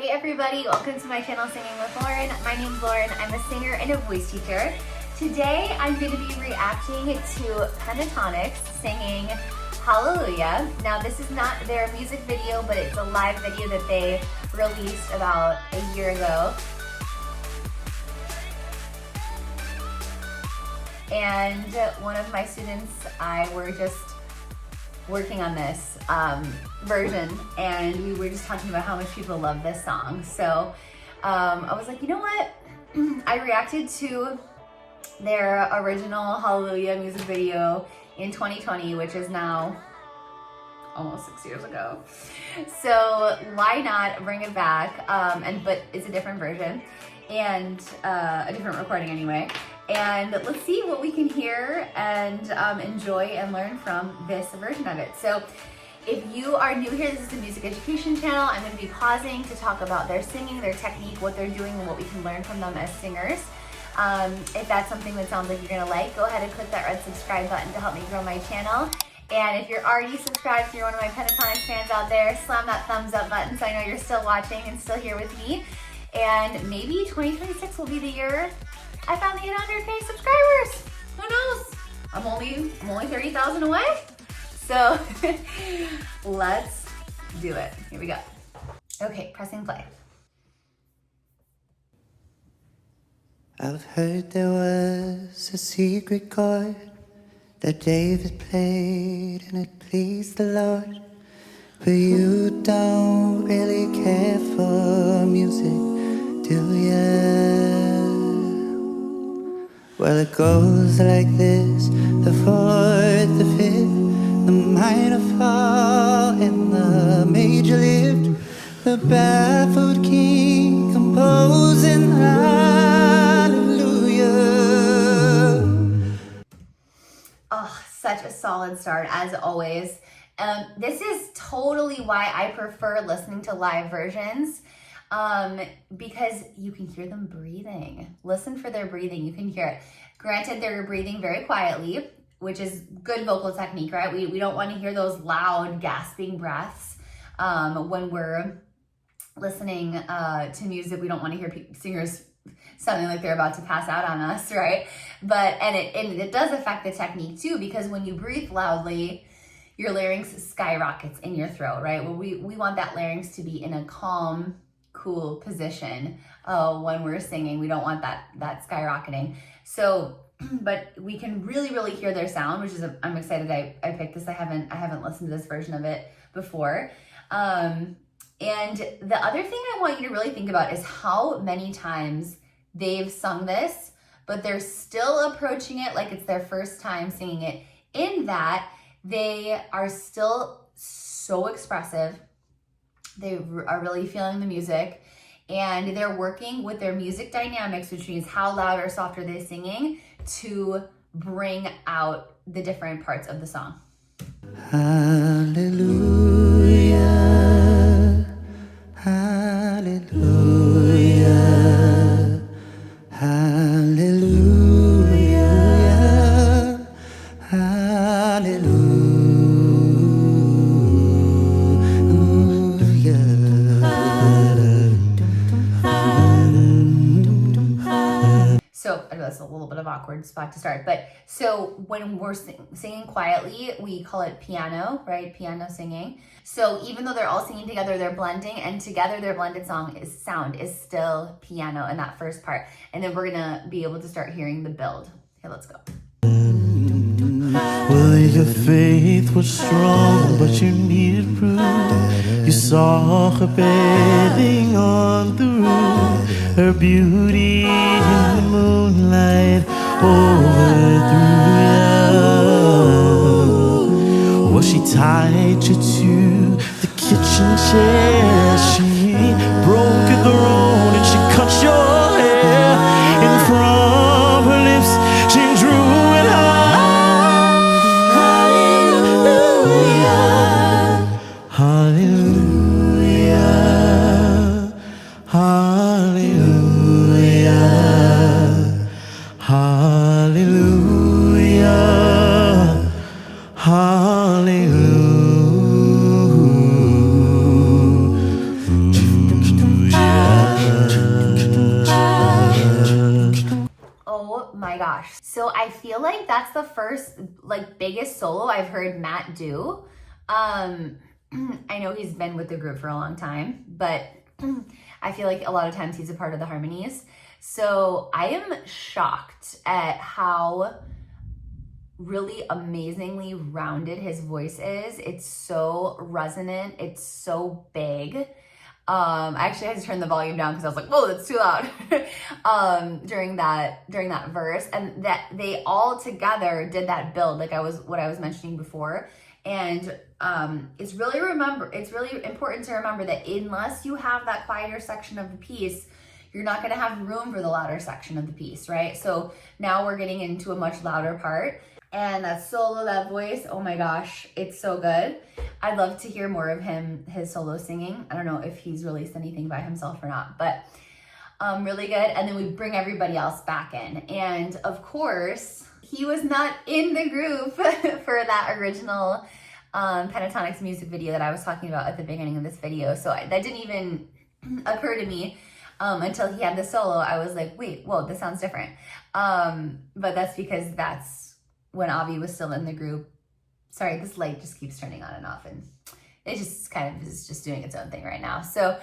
Hey everybody, welcome to my channel Singing with Lauren. My name's Lauren, I'm a singer and a voice teacher. Today I'm going to be reacting to Pentatonix singing Hallelujah. Now this is not their music video, but it's a live video that they released about a year ago. And one of my students, I were just working on this version, and we were just talking about how much people love this song. So I was like, you know what? I reacted to their original Hallelujah music video in 2020, which is now almost 6 years ago. So why not bring it back? But it's a different version and a different recording anyway. And let's see what we can hear and enjoy and learn from this version of it. So if you are new here, this is the music education channel. I'm going to be pausing to talk about their singing, their technique, what they're doing, and what we can learn from them as singers. If that's something that sounds like you're going to like, go ahead and click that red subscribe button to help me grow my channel. And if you're already subscribed, if you're one of my Pentatonix fans out there, slam that thumbs up button so I know you're still watching and still here with me. And maybe 2026 will be the year I found the 800K subscribers. Who knows? I'm only 30,000 away. So let's do it. Here we go. Okay, pressing play. I've heard there was a secret chord that David played and it pleased the Lord. But you don't really care for music, do ya? Well, it goes like this: the fourth, the fifth, the minor fall, and the major lift. The baffled king composing hallelujah. Oh, such a solid start as always. This is totally why I prefer listening to live versions. Because you can hear them breathing. Listen for their breathing, you can hear it. Granted, they're breathing very quietly, which is good vocal technique, right? We don't want to hear those loud gasping breaths when we're listening to music. We don't want to hear singers sounding like they're about to pass out on us, right? But it does affect the technique too, because when you breathe loudly, your larynx skyrockets in your throat, right? Well, we want that larynx to be in a calm, cool position when we're singing. We don't want that skyrocketing. So, but we can really hear their sound, which is I'm excited I picked this. I haven't listened to this version of it before. And the other thing I want you to really think about is how many times they've sung this, but they're still approaching it like it's their first time singing it, in that they are still so expressive. They are really feeling the music, and they're working with their music dynamics, which means how loud or soft are they singing, to bring out the different parts of the song. Hallelujah, hallelujah, hallelujah, hallelujah. So I know that's a little bit of an awkward spot to start, but so when we're singing quietly, we call it piano, right? Piano singing. So even though they're all singing together, they're blending, and together their blended sound is still piano in that first part. And then we're gonna be able to start hearing the build. Okay, let's go. Well, your faith was strong, but you needed proof. You saw her bathing on the roof, her beauty in the moonlight overthrew you. Well, she tied you to the kitchen chair. She broke a throne and she cut your hair. And from her lips she drew an hallelujah, hallelujah, hallelujah, hallelujah. that's the first like biggest solo I've heard Matt do. I know he's been with the group for a long time, but I feel like a lot of times he's a part of the harmonies. So I am shocked at how really amazingly rounded his voice is. It's so resonant. It's so big. I actually had to turn the volume down because I was like, whoa, that's too loud. During that verse, and that they all together did that build, like what I was mentioning before. And it's really important to remember that unless you have that quieter section of the piece, you're not going to have room for the louder section of the piece, right? So now we're getting into a much louder part. And that solo, that voice, oh my gosh, it's so good. I'd love to hear more of his solo singing. I don't know if he's released anything by himself or not, but really good. And then we bring everybody else back in. And of course, he was not in the group for that original Pentatonix music video that I was talking about at the beginning of this video. So that didn't even occur to me until he had the solo. I was like, wait, whoa, this sounds different. But that's because that's when Avi was still in the group. Sorry, this light just keeps turning on and off, and it just kind of is just doing its own thing right now. So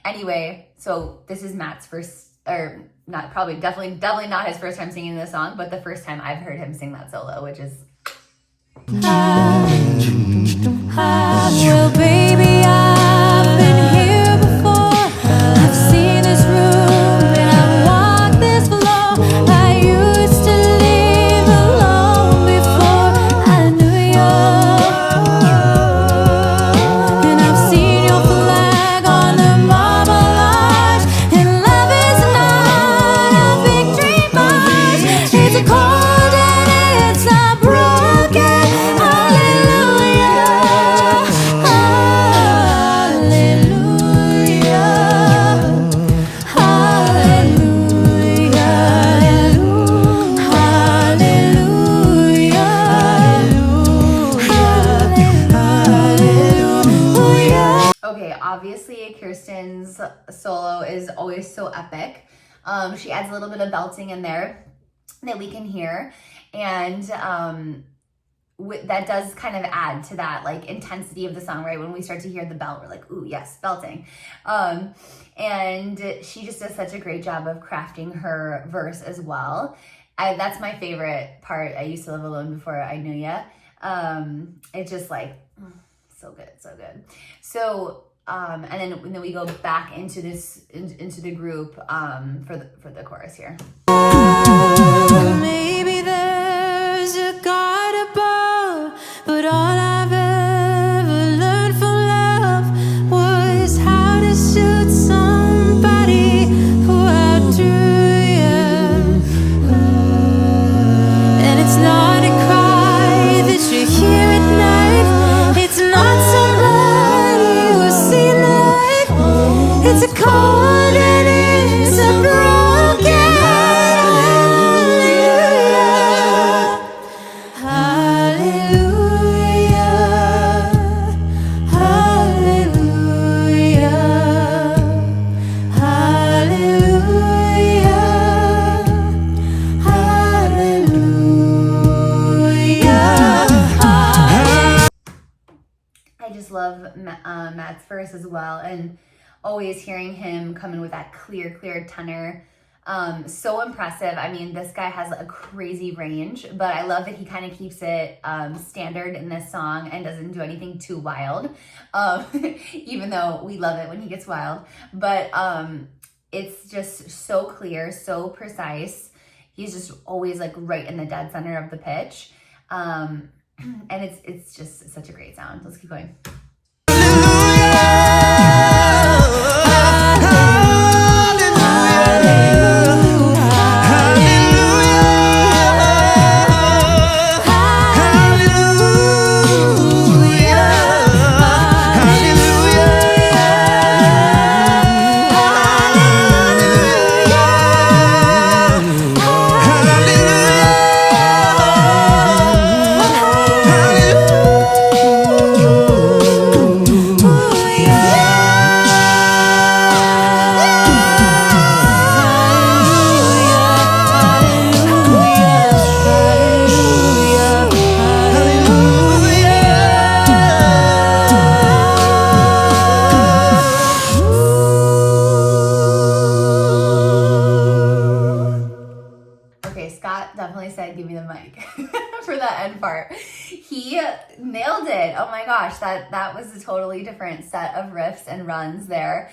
anyway, so this is Matt's first, or not, definitely not his first time singing this song, but the first time I've heard him sing that solo, which is... Well, baby, I've been here before. I've seen this room and I've walked this floor. I used to live alone before I knew you. And I've seen your flag on the marble arch. And love is not a victory march. It's a cold and it's not broken. Obviously, Kirsten's solo is always so epic. She adds a little bit of belting in there that we can hear, and that does kind of add to that like intensity of the song, right? When we start to hear the bell, we're like, ooh, yes, belting. And she just does such a great job of crafting her verse as well. That's my favorite part. I used to live alone before I knew ya. It's just like so good, so good. So and then we go back into into the group for the chorus here. Maybe there's a God above, but all I've ever learned from love was how to shoot somebody who outdrew you. And it's not a cry that you hear at night. It's not somebody who's seen the light. It's a cold and it's a broken. Matt's verse as well, and always hearing him come in with that clear tenor. So impressive. I mean, this guy has a crazy range, but I love that he kind of keeps it standard in this song and doesn't do anything too wild, even though we love it when he gets wild. But it's just so clear, so precise. He's just always like right in the dead center of the pitch. And it's just such a great sound. Let's keep going. part. He nailed it. Oh my gosh, that was a totally different set of riffs and runs there.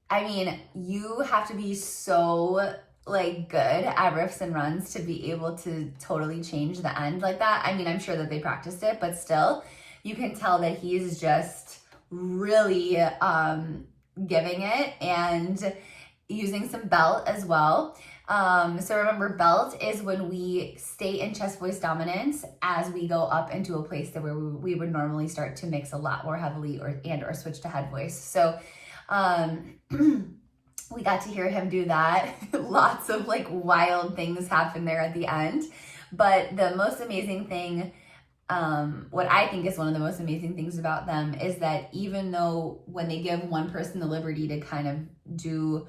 I mean, you have to be so like good at riffs and runs to be able to totally change the end like that. I mean, I'm sure that they practiced it, but still, you can tell that he's just really giving it and using some belt as well. So remember, belt is when we stay in chest voice dominance as we go up into a place that where we would normally start to mix a lot more heavily or switch to head voice. So we got to hear him do that. Lots of like wild things happen there at the end. But the most amazing thing, what I think is one of the most amazing things about them is that even though when they give one person the liberty to kind of do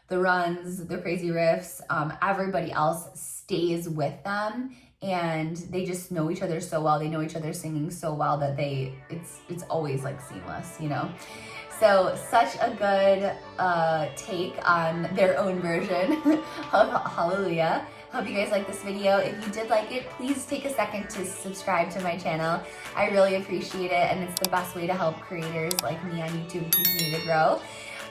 the runs, the crazy riffs, everybody else stays with them and they just know each other so well. They know each other singing so well that it's always like seamless, you know? So such a good take on their own version of Hallelujah. Hope you guys like this video. If you did like it, please take a second to subscribe to my channel. I really appreciate it, and it's the best way to help creators like me on YouTube continue to grow.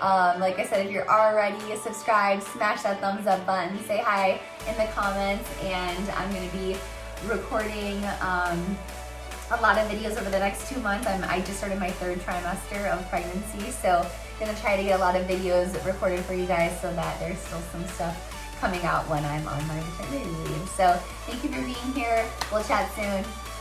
Like I said, if you're already subscribed, smash that thumbs up button, say hi in the comments, and I'm going to be recording a lot of videos over the next 2 months. I just started my 3rd trimester of pregnancy, so I'm going to try to get a lot of videos recorded for you guys so that there's still some stuff coming out when I'm on my maternity leave. So thank you for being here. We'll chat soon.